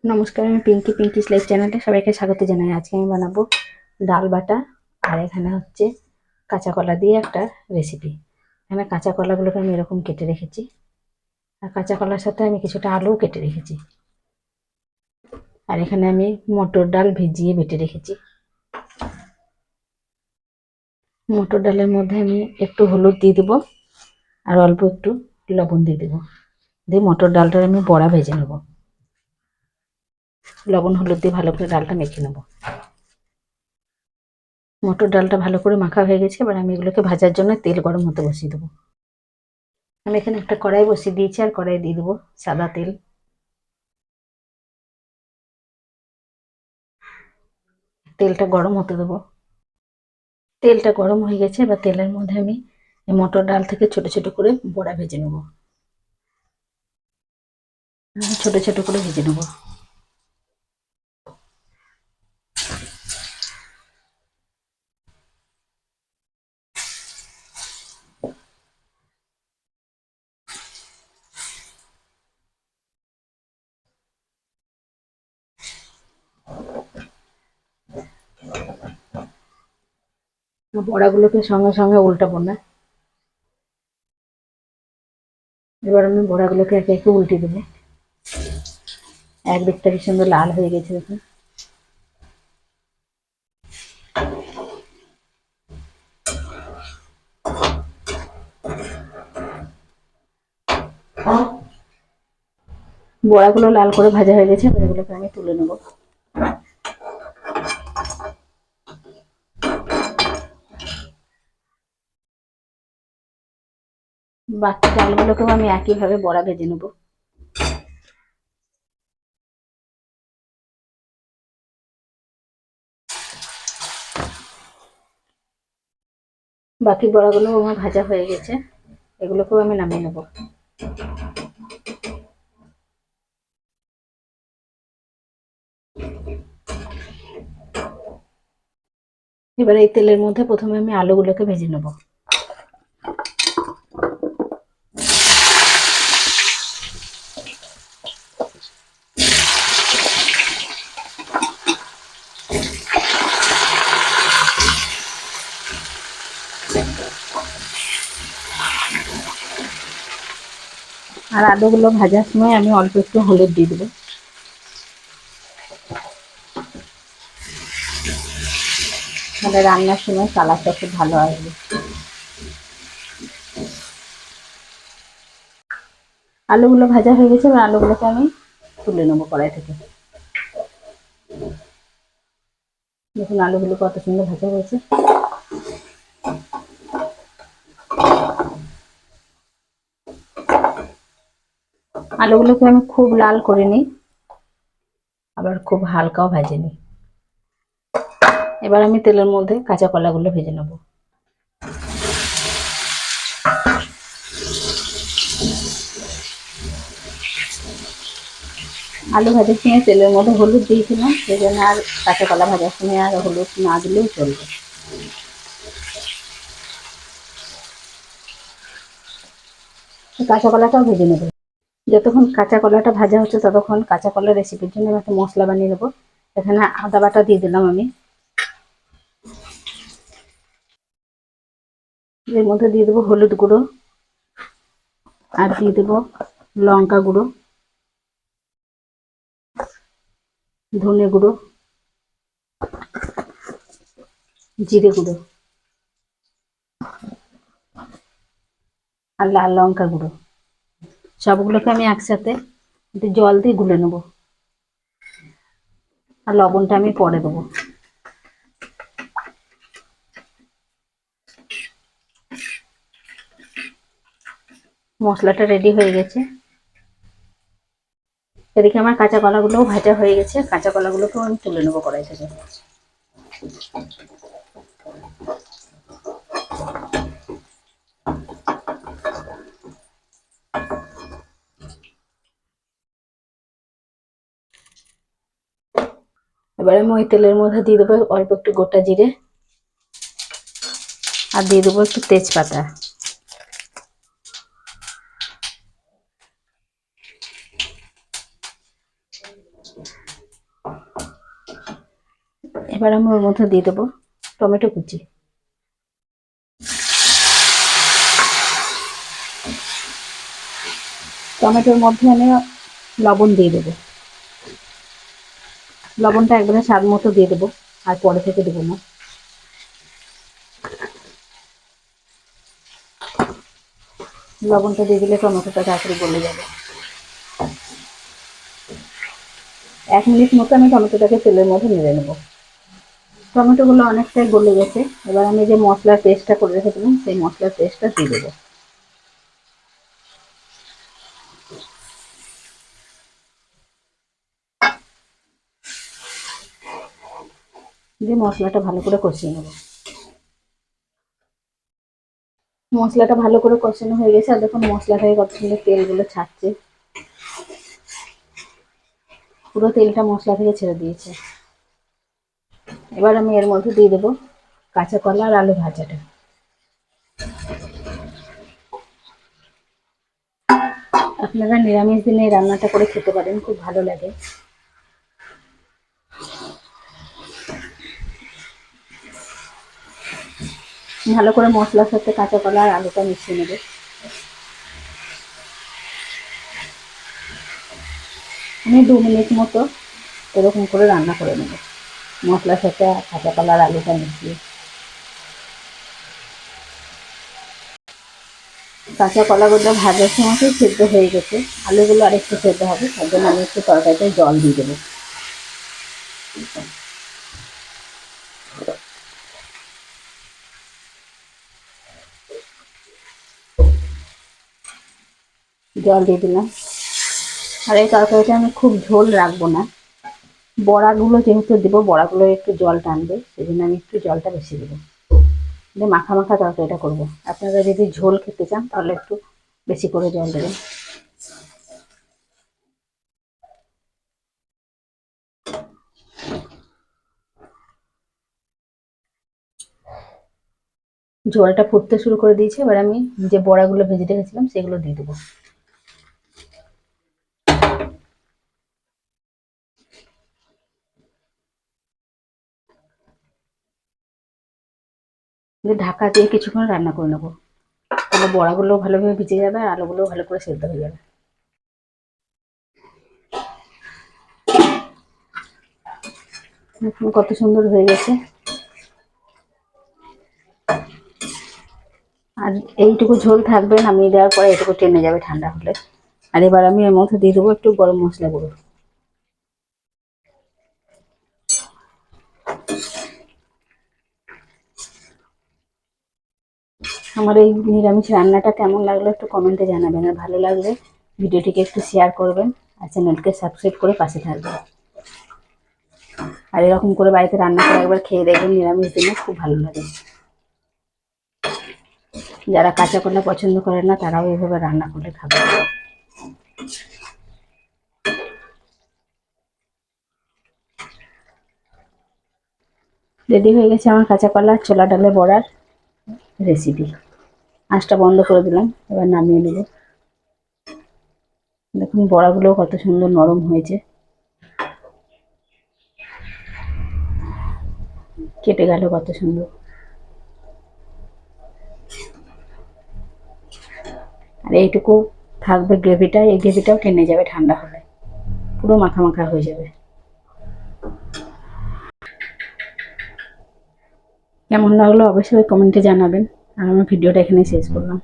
নমস্কার, আমি পিঙ্কিস লাইফ চ্যানেলে সবাইকে স্বাগত জানাই। আজকে আমি বানাবো ডাল বাটা। আর এখানে হচ্ছে কাঁচা কলা দিয়ে একটা রেসিপি। এখানে কাঁচা কলাগুলোকে আমি এরকম কেটে রেখেছি, আর কাঁচা কলার সাথে আমি কিছুটা আলুও কেটে রেখেছি। আর এখানে আমি মটর ডাল ভিজিয়ে বেটে রেখেছি। মটর ডালের মধ্যে আমি একটু হলুদ দিয়ে দেবো আর অল্প একটু লবণ দিয়ে দেবো, দিয়ে মটর ডালটা আমি বড়া ভেজে নেব। লবণ হলুদ দিয়ে ভালো করে ডালটা মেখে নেব। মটর ডালটা ভালো করে মাখা হয়ে গেছে, এবার আমি এগুলোকে ভাজার জন্য তেল গরম হতে বসিয়ে দেবো। আমি এখানে একটা কড়াই বসিয়ে দিয়েছি, আর কড়াই দিয়ে দেবো সাদা তেল। তেলটা গরম হতে দেবো। তেলটা গরম হয়ে গেছে, এবার তেলের মধ্যে আমি এই মটর ডাল থেকে ছোট ছোট করে বড়া ভেজে নেবো। ছোট ছোট করে ভেজে নেবো। বড়াগুলোকে সঙ্গে সঙ্গে উল্টাবো না। এবার আমি বড়াগুলোকে একে একে উল্টে দেবো। একদিকটা কি সুন্দর লাল হয়ে গেছে দেখুন। বড়াগুলো লাল করে ভাজা হয়ে গেছে, এবার এগুলোকে আমি তুলে নেবো। বাকি ডালগুলোকেও আমি একইভাবে বড়া ভেজে নেবো। বাকি বড়াগুলো আমার ভাজা হয়ে গেছে, এগুলোকেও আমি নামিয়ে নেবো। এবার এই তেলের মধ্যে প্রথমে আমি আলুগুলোকে ভেজে নেবো। আর আলুগুলো ভাজার সময় আমি অল্প একটু হলুদ দিয়ে দেবো, মানে রান্নার সময় কালারটা খুব ভালো আসবে। আলুগুলো ভাজা হয়ে গেছে, এবার আলুগুলোকে আমি তুলে নেবো কড়াই থেকে। দেখুন আলুগুলো কত সুন্দর ভাজা হয়েছে। আলুগুলোকে আমি খুব লাল করিনি, আবার খুব হালকাও ভাজিনি। এবার আমি তেলের মধ্যে কাঁচা কলাগুলো ভেজে নেবো। আলু ভাজার সময় তেলের মধ্যে হলুদ দিয়েছিলাম, সেই জন্য আর কাঁচা কলা ভাজার সময় আর হলুদ না দিলেও চলবে। কাঁচা কলাটাও ভেজে নেবো। যতক্ষণ কাঁচা কলাটা ভাজা হচ্ছে ততক্ষণ কাঁচা কলার রেসিপির জন্য আমি একটা মশলা বানিয়ে নেবো। এখানে আদা বাটা দিয়ে দিলাম আমি, এর মধ্যে দিয়ে দেবো হলুদ গুঁড়ো, আর দিয়ে দেবো লঙ্কা গুঁড়ো, ধনে গুঁড়ো, জিরে গুঁড়ো, আর লাল লঙ্কা গুঁড়ো। সবগুলোকে আমি একসাথে একটু জল দিয়ে গুলে নেবো, আর লবণটা আমি পরে দেবো। মশলাটা রেডি হয়ে গেছে। এদিকে আমার কাঁচা কলাগুলোও ভাজা হয়ে গেছে, কাঁচা কলাগুলোকেও আমি তুলে নেবো কড়াই থেকে। এবারে আমি ওই তেলের মধ্যে দিয়ে দেবো অল্প একটু গোটা জিরে, আর দিয়ে দেবো একটু তেজপাতা। এবার আমি ওর মধ্যে দিয়ে দেবো টমেটো কুচি। টমেটোর মধ্যে আমি লবণ দিয়ে দেবো। লবণটা একবারে স্বাদ মতো দিয়ে দেবো, আর পরে থেকে দেবো না। লবণটা দিয়ে দিলে টমেটোটা তাড়াতাড়ি গলে যাবে। 1 মিনিট মতো আমি টমেটোটাকে তেলের মধ্যে নেড়ে নেবো। টমেটোগুলো অনেকটাই গলে গেছে। এবার আমি যে মশলার পেস্টটা করে রেখেছিলাম সেই মশলার পেস্টটা দিয়ে দেবো। দিয়ে মশলাটা ভালো করে কষিয়ে নেবো। মশলাটা ভালো করে কষানো হয়ে গেছে, আর দেখুন মশলা থেকে কত সুন্দর তেলগুলো ছাড়ছে। পুরো তেলটা মশলা থেকে ছেড়ে দিয়েছে। এবার আমি এর মধ্যে দিয়ে দেবো কাঁচা কলা আর আলু ভাজাটা। আপনারা নিরামিষ দিনে এই রান্নাটা করে খেতে পারেন, খুব ভালো লাগে। ভালো করে মশলার সাথে কাঁচা কলা আর আলুটা মিশিয়ে নেবে। আমি 2 মিনিট মতো এরকম করে রান্না করে নেব, মশলার সাথে কাঁচা কলা আর আলুটা মিশিয়ে। কাঁচা কলাগুলো ভাজার সময়তেই সেদ্ধ হয়ে গেছে, আলুগুলো আরেকটু সেদ্ধ হবে, তার জন্য আমি একটু তরকারিতে জল দিয়ে দেবো। জল দিয়ে দিলাম। আর এই তরকারিটা আমি খুব ঝোল রাখবো না, বড়াগুলো যেহেতু দেবো বড়াগুলো একটু জল টানবে, সেই জন্য আমি একটু জলটা বেশি দেবো। মাখা মাখা তরকারিটা করবো। আপনারা যদি ঝোল খেতে চান তাহলে একটু বেশি করে জল দেবেন। ঝোলটা ফুটতে শুরু করে দিয়েছে। এবার আমি যে বড়াগুলো ভেজে রেখেছিলাম সেগুলো দিয়ে দেবো। ঢাকা দিয়ে কিছুক্ষণ রান্না করে নেবো, তাহলে বড়াগুলো ভালোভাবে ভিজে যাবে আর আলুগুলো ভালো করে সেদ্ধ হয়ে যাবে। কত সুন্দর হয়ে গেছে। আর এইটুকু ঝোল থাকবে, নামিয়ে দেওয়ার পরে এটুকু টেনে যাবে ঠান্ডা হলে। আর এবার আমি এর মধ্যে দিয়ে দেবো একটু গরম মশলা গুঁড়ো। আমার এই নিরামিষ রান্নাটা কেমন লাগলো একটু কমেন্টে জানাবেন, আর ভালো লাগলে ভিডিওটিকে একটু শেয়ার করবেন আর চ্যানেলকে সাবস্ক্রাইব করে পাশে থাকবেন। আর এরকম করে বাড়িতে রান্না করে একবার খেয়ে দেখবেন, নিরামিষ দিনে খুব ভালো লাগে। যারা কাঁচা কলা পছন্দ করে না তারাও এইভাবে রান্না করে খাবে। রেডি হয়ে গেছে আমার কাঁচা কলা ছোলা ডালে বড়ার রেসিপি। আঁচটা বন্ধ করে দিলাম, এবার নামিয়ে নেব। দেখুন বড়াগুলো কত সুন্দর নরম হয়েছে, কেটে গেল কত সুন্দর। আর এইটুকু থাকবে গ্রেভিটা, এই গ্রেভিটাও টেনে যাবে ঠান্ডা হলে, পুরো মাখা মাখা হয়ে যাবে। কেমন লাগলো অবশ্যই কমেন্টে জানাবেন। আর আমার ভিডিওটা এখানে শেষ করলাম।